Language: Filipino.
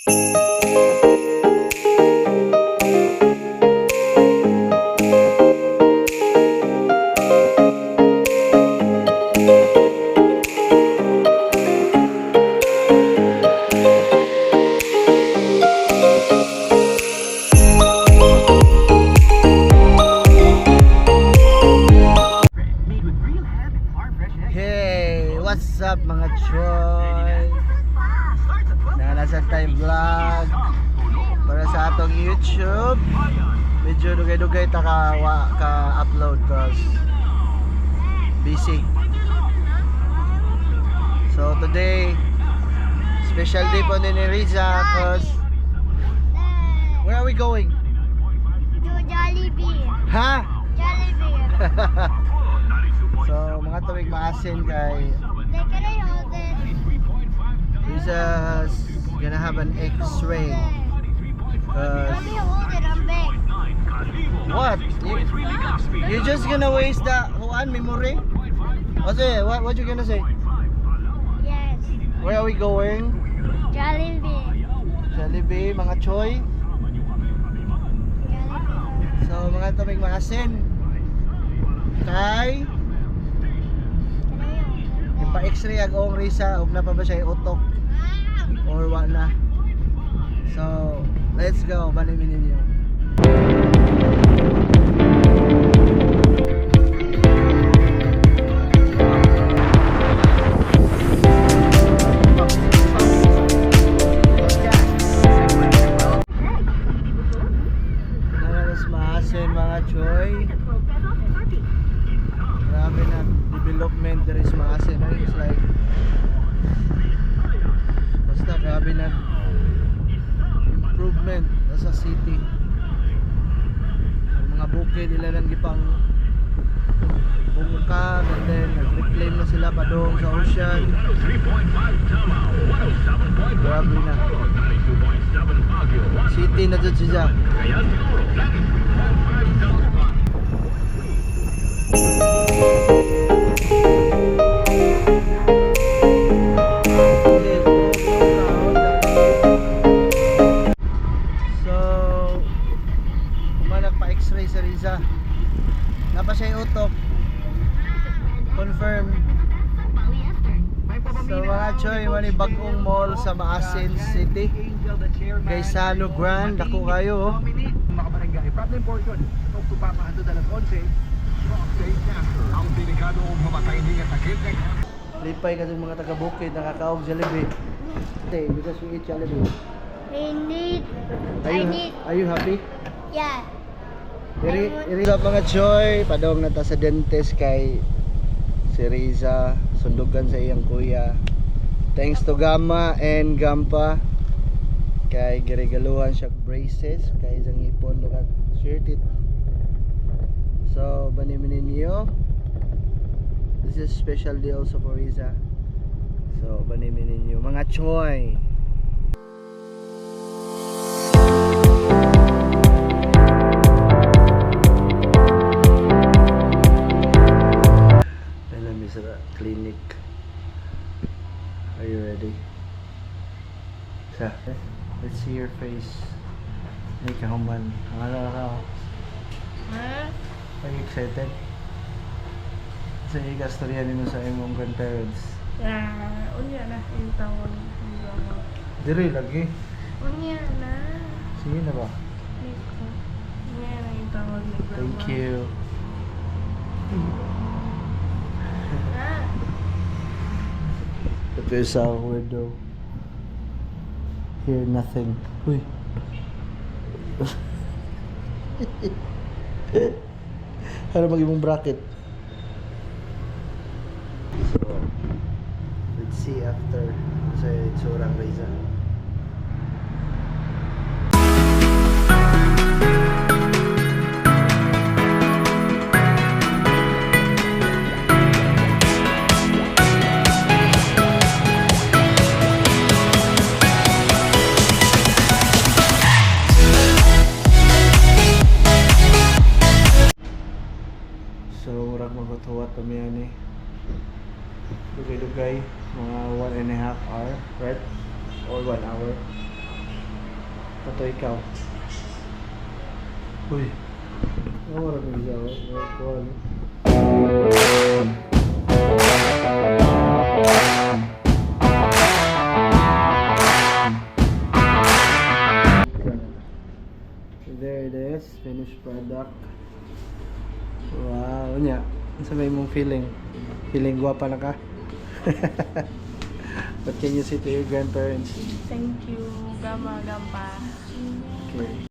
Hey, what's up mga choy? Nasa time vlog para sa atong YouTube. Medyo dugay-dugay ta ka-upload cause busy. So today, special day po ni Riza cause where are we going? To Jollibee. Ha? Jollibee. So mga tuwing maasin kay Like, can I hold it? Riza's gonna have an X-ray. Let me hold it, I'm big. What? You just gonna waste the memory? What you gonna say? Yes. Where are we going? Jollibee. Jollibee, mga choy. Jollibee. So mga tuwing maasin kay Can I hold it? ipa-X-ray ang ong Riza ug na pa ba siya utok or wa na. So let's go, banimin ninyo. Nanalas maasin mga choy. Grabe na development there is maasin. It's like basta grabe na improvement sa city. Ang mga bukid nila lang gipang bungka and then nag-reclaim na sila pa doon sa ocean. Grabe na city na dyan siya. X-ray sa Riza. Napa siya utok. Confirm. So mga choy, wani bagong mall sa Maasin City. Gaisano Grand, ako kayo. Makabarangay. Problem portion. Kung tupapahando dalang 11. Ang delikado mamatay niya takip. Lipay kasi mga taga-bukid nakakaog Jollibee. Okay, because we eat Jollibee. Are you happy? Yeah. Iri mga choy, padong nata sa dentist kay si Riza, sundugan sa iyang kuya. Thanks to Gamma and Gampa kay giregaluhan siya braces kay isang ipon lukat shirt it. So banimin niyo. This is special day also for Riza. So banimin niyo mga choy. Clinic. Are you ready? Let's see your face. Hey, kahuman. Are you excited? Sa ikastorya nimo sa imong grandparents. Unya na yung tawag. Diri lagi. Unya na. Sige na ba? Unya na yung tawag ni grandma. Thank you. Look at our window. Hear nothing. Uy. Ano mag-imong bracket? So, let's see after sa itsurang Riza. Maghutuwat pa miya ni dugay-dugay mga 1.5 hour, right? Or 1 hour. Pato ikaw. Uy. Wala ko siya. There it is, finished product. Wow, nya. Ano sabay mong feeling? Feeling guwapa na ka? What can you say to your grandparents? Thank you, Gama, Gampa. Okay.